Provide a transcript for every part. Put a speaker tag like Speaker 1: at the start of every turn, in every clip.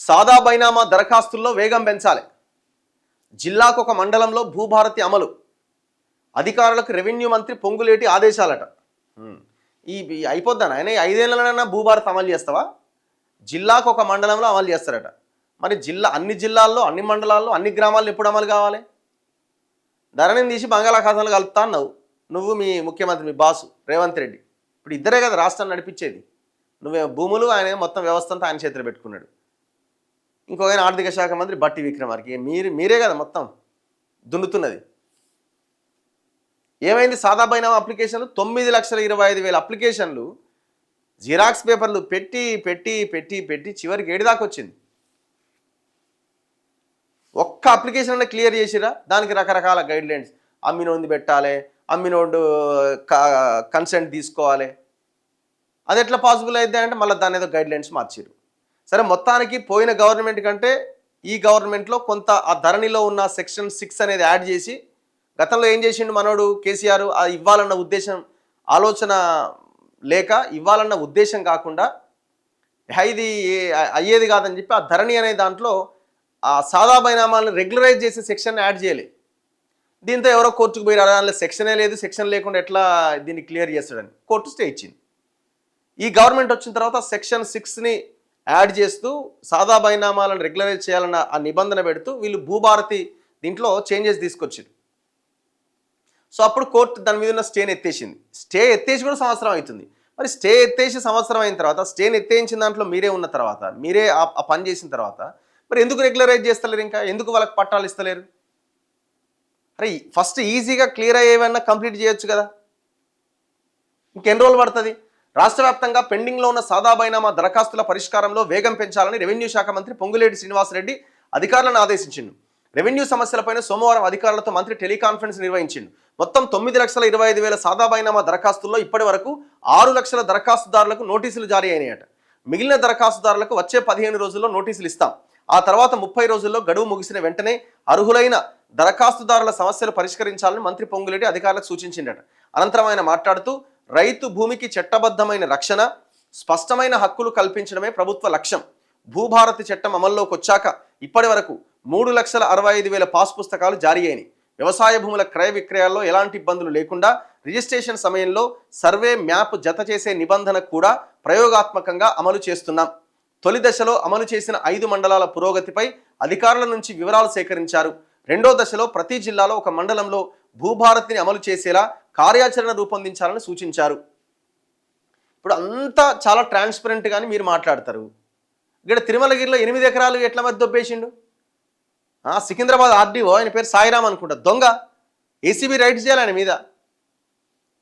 Speaker 1: సాదా బైనామా దరఖాస్తుల్లో వేగం పెంచాలి. జిల్లాకు ఒక మండలంలో భూభారతి అమలు. అధికారులకు రెవెన్యూ మంత్రి పొంగులేటి ఆదేశాలట. ఈ అయిపోద్దాను ఆయన 5 ఏళ్లనైనా భూభారతి అమలు చేస్తావా? జిల్లాకు ఒక మండలంలో అమలు చేస్తారట. మరి అన్ని జిల్లాల్లో, అన్ని మండలాల్లో, అన్ని గ్రామాల్లో ఎప్పుడు అమలు కావాలి? ధరణిని తీసి బంగాళాఖాతంలో కలుపుతా అన్నావు నువ్వు, మీ ముఖ్యమంత్రి, మీ బాసు రేవంత్ రెడ్డి. ఇప్పుడు ఇద్దరే కదా రాష్ట్రాన్ని నడిపించేది. నువ్వే భూములు, ఆయన మొత్తం వ్యవస్థ అంతా ఆయన చేతిలో పెట్టుకున్నాడు. ఇంకొక ఆయన ఆర్థిక శాఖ మంత్రి బట్టి విక్రమార్క. మీరే కదా మొత్తం దున్నుతున్నది. ఏమైంది? సాదా బైనామా అప్లికేషన్లు 9,25,000 అప్లికేషన్లు జిరాక్స్ పేపర్లు పెట్టి పెట్టి పెట్టి పెట్టి చివరికి 7 దాకా వచ్చింది. ఒక్క అప్లికేషన్ అన్న క్లియర్ చేసిరా? దానికి రకరకాల గైడ్లైన్స్. అమ్మినోంది పెట్టాలి, అమ్మినోడు కన్సెంట్ తీసుకోవాలి. అది ఎట్లా పాసిబుల్ అయితే అంటే మళ్ళీ దాని ఏదో గైడ్లైన్స్ మార్చారు. సరే, మొత్తానికి పోయిన గవర్నమెంట్ కంటే ఈ గవర్నమెంట్లో కొంత ఆ ధరణిలో ఉన్న సెక్షన్ 6 అనేది యాడ్ చేసి, గతంలో ఏం చేసిండు మనోడు కేసీఆర్, ఇవ్వాలన్న ఉద్దేశం, ఆలోచన లేక ఇవ్వాలన్న ఉద్దేశం కాకుండా ఇది అయ్యేది కాదని చెప్పి ఆ ధరణి అనే దాంట్లో ఆ సాదా బైనామాలను రెగ్యులరైజ్ చేసే సెక్షన్ యాడ్ చేయలే. దీంతో ఎవరో కోర్టుకు పోయి దానిలో సెక్షనే లేదు, సెక్షన్ లేకుండా ఎట్లా దీన్ని క్లియర్ చేస్తాడని కోర్టు స్టే ఇచ్చింది. ఈ గవర్నమెంట్ వచ్చిన తర్వాత సెక్షన్ 6ని యాడ్ చేస్తూ సాదా బైనామాలను రెగ్యులరైజ్ చేయాలన్న ఆ నిబంధన పెడుతూ వీళ్ళు భూభారతి దీంట్లో చేంజెస్ తీసుకొచ్చారు. సో అప్పుడు కోర్టు దాని మీద ఉన్న స్టేని ఎత్తేసింది. స్టే ఎత్తేసి కూడా సంవత్సరం అవుతుంది. మరి స్టే ఎత్తేసి సంవత్సరం అయిన తర్వాత, స్టేని ఎత్తేయించిన దాంట్లో మీరే ఉన్న తర్వాత, మీరే ఆ పని చేసిన తర్వాత మరి ఎందుకు రెగ్యులరైజ్ చేస్తలేరు? ఇంకా ఎందుకు వాళ్ళకి పట్టాలు ఇస్తలేరు? అరే ఫస్ట్ ఈజీగా క్లియర్ అయ్యేవన్నా కంప్లీట్ చేయొచ్చు కదా. ఇంకెన్ని రోజులు పడుతుంది? రాష్ట్ర వ్యాప్తంగా పెండింగ్లో ఉన్న సాదా బైనామా దరఖాస్తుల పరిష్కారంలో వేగం పెంచాలని రెవెన్యూ శాఖ మంత్రి పొంగులేటి శ్రీనివాసరెడ్డి అధికారులను ఆదేశించిండు. రెవెన్యూ సమస్యలపైన సోమవారం అధికారులతో మంత్రి టెలికాన్ఫరెన్స్ నిర్వహించిండు. మొత్తం 9,25,000 సాదా బైనామా దరఖాస్తుల్లో ఇప్పటి వరకు 6 లక్షల దరఖాస్తుదారులకు నోటీసులు జారీ అయినాయట. మిగిలిన దరఖాస్తుదారులకు వచ్చే 15 రోజుల్లో నోటీసులు ఇస్తాం. ఆ తర్వాత 30 రోజుల్లో గడువు ముగిసిన వెంటనే అర్హులైన దరఖాస్తుదారుల సమస్యలు పరిష్కరించాలని మంత్రి పొంగులేటి అధికారులకు సూచించిండట. అనంతరం ఆయన మాట్లాడుతూ, రైతు భూమికి చట్టబద్ధమైన రక్షణ, స్పష్టమైన హక్కులు కల్పించడమే ప్రభుత్వ లక్ష్యం. భూభారతి చట్టం అమల్లోకి వచ్చాక ఇప్పటి వరకు 3,65,000 పాస్ పుస్తకాలు జారీ అయినాయి. వ్యవసాయ భూముల క్రయ విక్రయాల్లో ఎలాంటి ఇబ్బందులు లేకుండా రిజిస్ట్రేషన్ సమయంలో సర్వే మ్యాప్ జత చేసే నిబంధన కూడా ప్రయోగాత్మకంగా అమలు చేస్తున్నాం. తొలి దశలో అమలు చేసిన 5 మండలాల పురోగతిపై అధికారుల నుంచి వివరాలు సేకరించారు. రెండో దశలో ప్రతి జిల్లాలో ఒక మండలంలో భూభారతిని అమలు చేసేలా కార్యాచరణ రూపొందించాలని సూచించారు. ఇప్పుడు అంతా చాలా ట్రాన్స్పరెంట్గాని మీరు మాట్లాడతారు. ఇక్కడ తిరుమలగిరిలో 8 ఎకరాలు ఎట్లా మధ్య దొబ్బేసిండు? సికింద్రాబాద్ ఆర్డీఓ, ఆయన పేరు సాయిరామ్ అనుకుంటా, దొంగ. ఏసీబీ రైడ్స్ చేయాలి ఆయన మీద.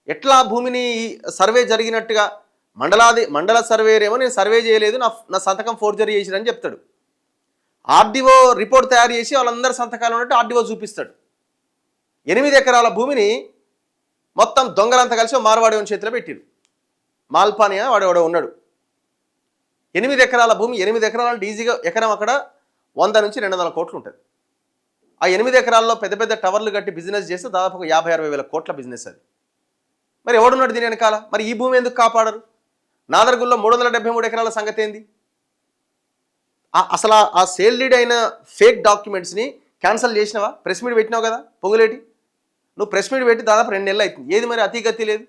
Speaker 1: ఎట్లా భూమిని సర్వే జరిగినట్టుగా మండల సర్వేరేమో నేను సర్వే చేయలేదు, నా సంతకం ఫోర్జరీ చేసిరని చెప్తాడు. ఆర్డీఓ రిపోర్ట్ తయారు చేసి వాళ్ళందరి సంతకాలు ఉన్నట్టు ఆర్డీఓ చూపిస్తాడు. 8 ఎకరాల భూమిని మొత్తం దొంగలంతా కలిసి మార్వాడి చేతిలో పెట్టిరు. మాల్పానియా వాడు ఉన్నాడు. 8 ఎకరాల భూమి, 8 ఎకరాలు ఈజీగా ఎకరం అక్కడ 100 నుంచి 200 కోట్లు ఉంటుంది. ఆ 8 ఎకరాల్లో పెద్ద పెద్ద టవర్లు కట్టి బిజినెస్ చేస్తే దాదాపు 50-60 వేల కోట్ల బిజినెస్ అది. మరి ఎవడున్నాడు దీని వెనకాల? మరి ఈ భూమి ఎందుకు కాపాడరు? నాదర్గుల్లో 373 ఎకరాల సంగతి ఏంది? అసలు ఆ సేల్ డీడ్ అయిన ఫేక్ డాక్యుమెంట్స్ని క్యాన్సిల్ చేసినావా? ప్రెస్ మీట్ పెట్టినావు కదా పొంగులేటి. నువ్వు ప్రెస్ మీట్ పెట్టి దాదాపు 2 నెలలు అవుతుంది. ఏది మరి అతిగతి లేదు?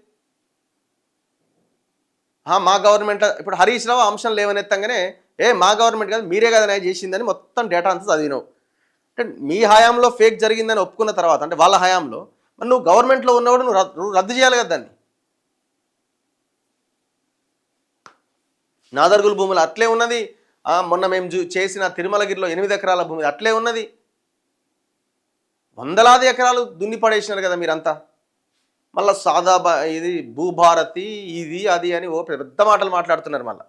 Speaker 1: మా గవర్నమెంట్ ఇప్పుడు హరీష్ రావు అంశం లేవనెత్తంగానే మా గవర్నమెంట్ కాదు మీరే కదా నేను చేసిందని మొత్తం డేటా అంతా చదివినావు. అంటే మీ హయాంలో ఫేక్ జరిగిందని ఒప్పుకున్న తర్వాత, అంటే వాళ్ళ హయాంలో, మరి నువ్వు గవర్నమెంట్లో ఉన్నవాడు నువ్వు రద్దు చేయాలి కదా దాన్ని. నాదర్గుల్ భూములు అట్లే ఉన్నది. మొన్న మేము చేసిన తిరుమలగిరిలో 8 ఎకరాల భూమి అట్లే ఉన్నది. వందలాది ఎకరాలు దున్ని పడేసినారు కదా మీరంతా. మళ్ళీ సాదా ఇది భూభారతి ఇది అది అని పెద్ద మాటలు మాట్లాడుతున్నారు మళ్ళీ.